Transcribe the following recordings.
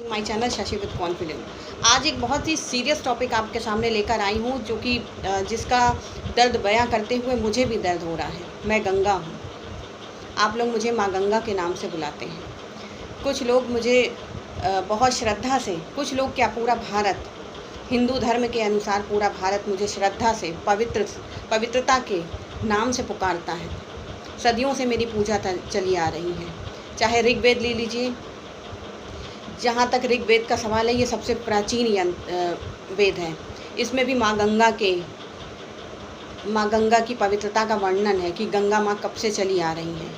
My channel Shashi with confident. आज एक बहुत ही सीरियस टॉपिक आपके सामने लेकर आई हूँ, जो कि जिसका दर्द बयां करते हुए मुझे भी दर्द हो रहा है। मैं गंगा हूँ। आप लोग मुझे माँ गंगा के नाम से बुलाते हैं। कुछ लोग मुझे बहुत श्रद्धा से, कुछ लोग क्या पूरा भारत, हिंदू धर्म के अनुसार पूरा भारत मुझे श्रद्धा से, पवित्रता के नाम से पुकारता है। सदियों से मेरी पूजा चली आ रही है। चाहे ऋग्वेद ले लीजिए, जहाँ तक ऋग्वेद का सवाल है, ये सबसे प्राचीन वेद है। इसमें भी माँ गंगा की पवित्रता का वर्णन है कि गंगा माँ कब से चली आ रही हैं।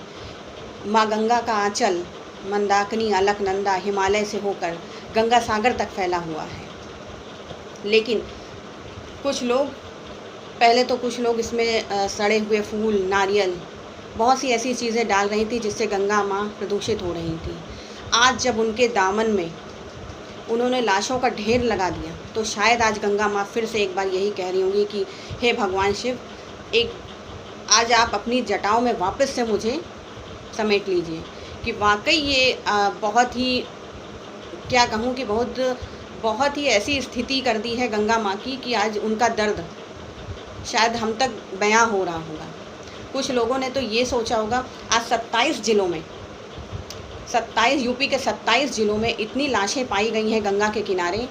माँ गंगा का आंचल मंदाकिनी, अलकनंदा, हिमालय से होकर गंगा सागर तक फैला हुआ है। लेकिन कुछ लोग इसमें सड़े हुए फूल, नारियल, बहुत सी ऐसी चीज़ें डाल रही थी जिससे गंगा माँ प्रदूषित हो रही थी। आज जब उनके दामन में उन्होंने लाशों का ढेर लगा दिया, तो शायद आज गंगा माँ फिर से एक बार यही कह रही होंगी कि हे भगवान शिव, आज आप अपनी जटाओं में वापस से मुझे समेट लीजिए। कि वाकई ये बहुत ही, क्या कहूँ कि बहुत ही ऐसी स्थिति कर दी है गंगा माँ की कि आज उनका दर्द शायद हम तक बयां हो रहा होगा। कुछ लोगों ने तो ये सोचा होगा, आज 27 यूपी के 27 जिलों में इतनी लाशें पाई गई हैं गंगा के किनारे।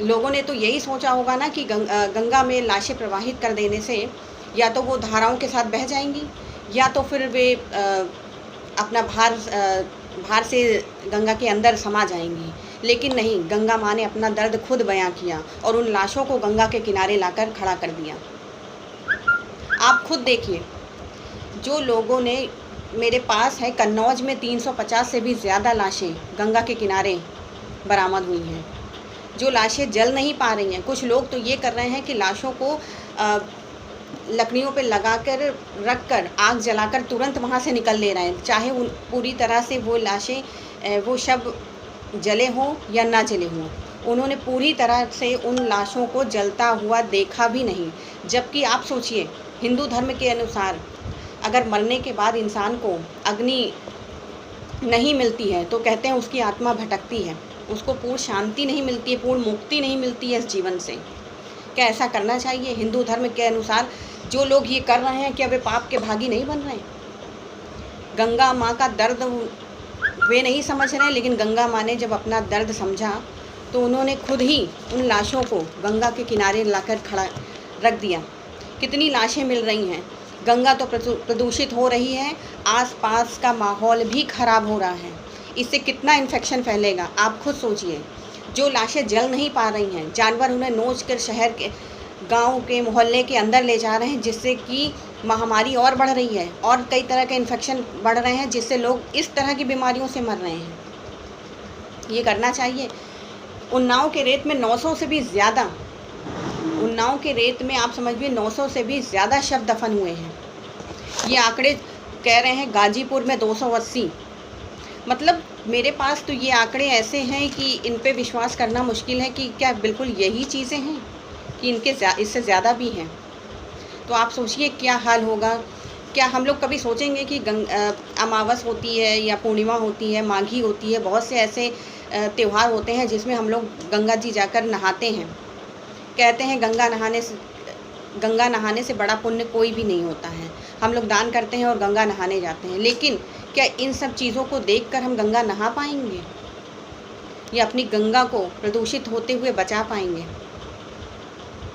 लोगों ने तो यही सोचा होगा ना कि गंगा में लाशें प्रवाहित कर देने से या तो वो धाराओं के साथ बह जाएंगी, या तो फिर वे अपना भार से गंगा के अंदर समा जाएंगी। लेकिन नहीं, गंगा माँ ने अपना दर्द खुद बयां किया और उन लाशों को गंगा के किनारे लाकर खड़ा कर दिया। आप खुद देखिए, जो लोगों ने, मेरे पास है कन्नौज में 350 से भी ज़्यादा लाशें गंगा के किनारे बरामद हुई हैं, जो लाशें जल नहीं पा रही हैं। कुछ लोग तो ये कर रहे हैं कि लाशों को लकड़ियों पे लगाकर रखकर आग जलाकर तुरंत वहाँ से निकल ले रहे हैं, चाहे पूरी तरह से वो लाशें, वो शव जले हों या ना जले हों। उन्होंने पूरी तरह से उन लाशों को जलता हुआ देखा भी नहीं। जबकि आप सोचिए, हिंदू धर्म के अनुसार अगर मरने के बाद इंसान को अग्नि नहीं मिलती है तो कहते हैं उसकी आत्मा भटकती है, उसको पूर्ण शांति नहीं मिलती है, पूर्ण मुक्ति नहीं मिलती है इस जीवन से। क्या ऐसा करना चाहिए? हिंदू धर्म के अनुसार जो लोग ये कर रहे हैं, क्या वे पाप के भागी नहीं बन रहे हैं? गंगा माँ का दर्द वे नहीं समझ रहे हैं, लेकिन गंगा माँ ने जब अपना दर्द समझा तो उन्होंने खुद ही उन लाशों को गंगा के किनारे लाकर खड़ा रख दिया। कितनी लाशें मिल रही हैं। गंगा तो प्रदूषित हो रही है, आसपास का माहौल भी खराब हो रहा है। इससे कितना इन्फेक्शन फैलेगा, आप खुद सोचिए। जो लाशें जल नहीं पा रही हैं, जानवर उन्हें नोच कर शहर के, गांव के, मोहल्ले के अंदर ले जा रहे हैं, जिससे कि महामारी और बढ़ रही है और कई तरह के इन्फेक्शन बढ़ रहे हैं, जिससे लोग इस तरह की बीमारियों से मर रहे हैं। ये करना चाहिए। उन्नाव के रेत में 900 से भी ज़्यादा, उन्नाव के रेत में आप समझिए 900 से भी ज़्यादा शव दफन हुए हैं। ये आंकड़े कह रहे हैं गाजीपुर में 280। मतलब मेरे पास तो ये आंकड़े ऐसे हैं कि इन पे विश्वास करना मुश्किल है कि क्या बिल्कुल यही चीज़ें हैं, कि इससे ज़्यादा भी हैं। तो आप सोचिए क्या हाल होगा। क्या हम लोग कभी सोचेंगे कि अमावस होती है या पूर्णिमा होती है, माघी होती है, बहुत से ऐसे त्यौहार होते हैं जिसमें हम लोग गंगा जी जाकर नहाते हैं। कहते हैं गंगा नहाने से बड़ा पुण्य कोई भी नहीं होता है। हम लोग दान करते हैं और गंगा नहाने जाते हैं, लेकिन क्या इन सब चीज़ों को देखकर हम गंगा नहा पाएंगे या अपनी गंगा को प्रदूषित होते हुए बचा पाएंगे?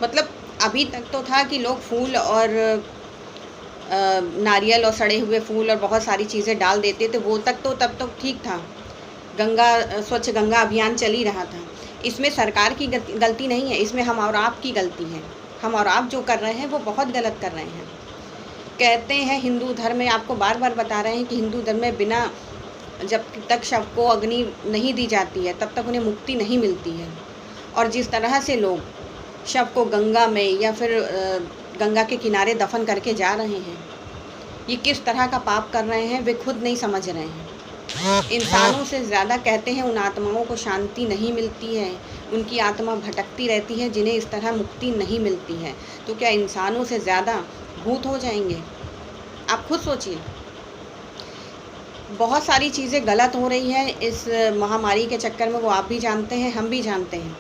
मतलब अभी तक तो था कि लोग फूल और नारियल और सड़े हुए फूल और बहुत सारी चीज़ें डाल देते थे, वो तब तक ठीक था। स्वच्छ गंगा अभियान चल ही रहा था। इसमें सरकार की गलती नहीं है, इसमें हम और आप की गलती है। हम और आप जो कर रहे हैं वो बहुत गलत कर रहे हैं। कहते हैं हिंदू धर्म में, आपको बार बार बता रहे हैं कि हिंदू धर्म में जब तक शव को अग्नि नहीं दी जाती है तब तक उन्हें मुक्ति नहीं मिलती है। और जिस तरह से लोग शव को गंगा में या फिर गंगा के किनारे दफन करके जा रहे हैं, ये किस तरह का पाप कर रहे हैं वे खुद नहीं समझ रहे हैं। इंसानों से ज़्यादा कहते हैं उन आत्माओं को शांति नहीं मिलती है, उनकी आत्मा भटकती रहती है, जिन्हें इस तरह मुक्ति नहीं मिलती है। तो क्या इंसानों से ज़्यादा भूत हो जाएंगे? आप खुद सोचिए। बहुत सारी चीज़ें गलत हो रही हैं इस महामारी के चक्कर में, वो आप भी जानते हैं, हम भी जानते हैं।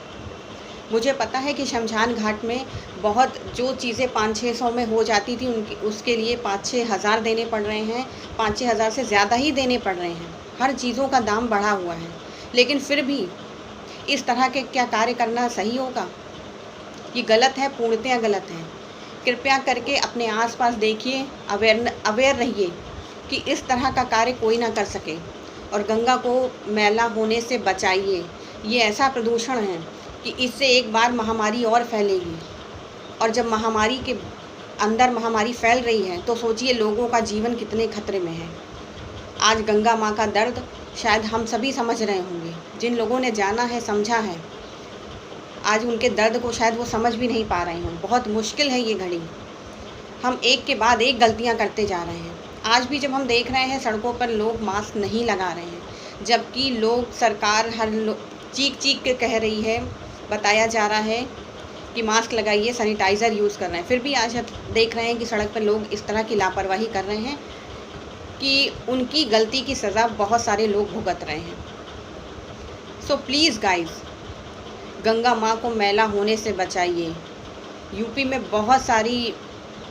मुझे पता है कि शमशान घाट में बहुत जो चीज़ें 500-600 में हो जाती थी उनकी उसके लिए 5-6 हज़ार देने पड़ रहे हैं, 5-6 हज़ार से ज़्यादा ही देने पड़ रहे हैं। हर चीज़ों का दाम बढ़ा हुआ है, लेकिन फिर भी इस तरह के क्या कार्य करना सही होगा? ये गलत है, पूर्णतया गलत है। कृपया करके अपने आस-पास देखिए, अवेयर रहिए कि इस तरह का कार्य कोई ना कर सके और गंगा को मैला होने से बचाइए। ये ऐसा प्रदूषण है कि इससे एक बार महामारी और फैलेगी, और जब महामारी के अंदर महामारी फैल रही है तो सोचिए लोगों का जीवन कितने खतरे में है। आज गंगा माँ का दर्द शायद हम सभी समझ रहे होंगे, जिन लोगों ने जाना है, समझा है, आज उनके दर्द को शायद वो समझ भी नहीं पा रहे हों। बहुत मुश्किल है ये घड़ी। हम एक के बाद एक गलतियाँ करते जा रहे हैं। आज भी जब हम देख रहे हैं सड़कों पर लोग मास्क नहीं लगा रहे हैं, जबकि लोग सरकार चीख के कह रही है, बताया जा रहा है कि मास्क लगाइए, सैनिटाइज़र यूज़ कर रहे हैं। फिर भी आज हम देख रहे हैं कि सड़क पर लोग इस तरह की लापरवाही कर रहे हैं कि उनकी गलती की सज़ा बहुत सारे लोग भुगत रहे हैं। सो प्लीज़ गाइज़, गंगा माँ को मैला होने से बचाइए। यूपी में बहुत सारी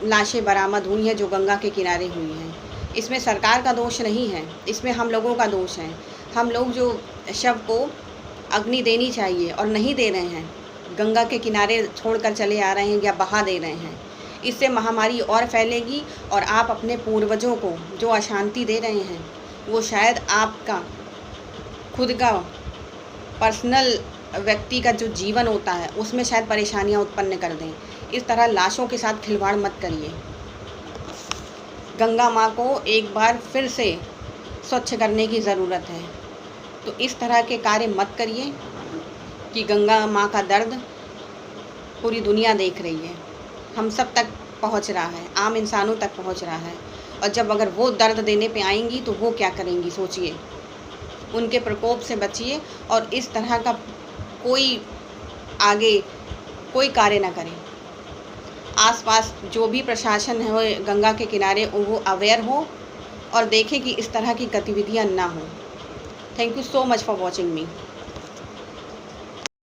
लाशें बरामद हुई हैं जो गंगा के किनारे हुई हैं। इसमें सरकार का दोष नहीं है, इसमें हम लोगों का दोष है। हम लोग जो शव को अग्नि देनी चाहिए और नहीं दे रहे हैं, गंगा के किनारे छोड़कर चले आ रहे हैं या बहा दे रहे हैं। इससे महामारी और फैलेगी और आप अपने पूर्वजों को जो अशांति दे रहे हैं, वो शायद आपका खुद का पर्सनल व्यक्ति का जो जीवन होता है उसमें शायद परेशानियां उत्पन्न कर दें। इस तरह लाशों के साथ खिलवाड़ मत करिए। गंगा माँ को एक बार फिर से स्वच्छ करने की ज़रूरत है, तो इस तरह के कार्य मत करिए कि गंगा माँ का दर्द पूरी दुनिया देख रही है, हम सब तक पहुँच रहा है, आम इंसानों तक पहुँच रहा है। और जब अगर वो दर्द देने पे आएंगी तो वो क्या करेंगी सोचिए। उनके प्रकोप से बचिए और इस तरह का कोई आगे कोई कार्य ना करें। आसपास जो भी प्रशासन है वो गंगा के किनारे वो अवेयर हो और देखें कि इस तरह की गतिविधियां ना हो। Thank you so much for watching me.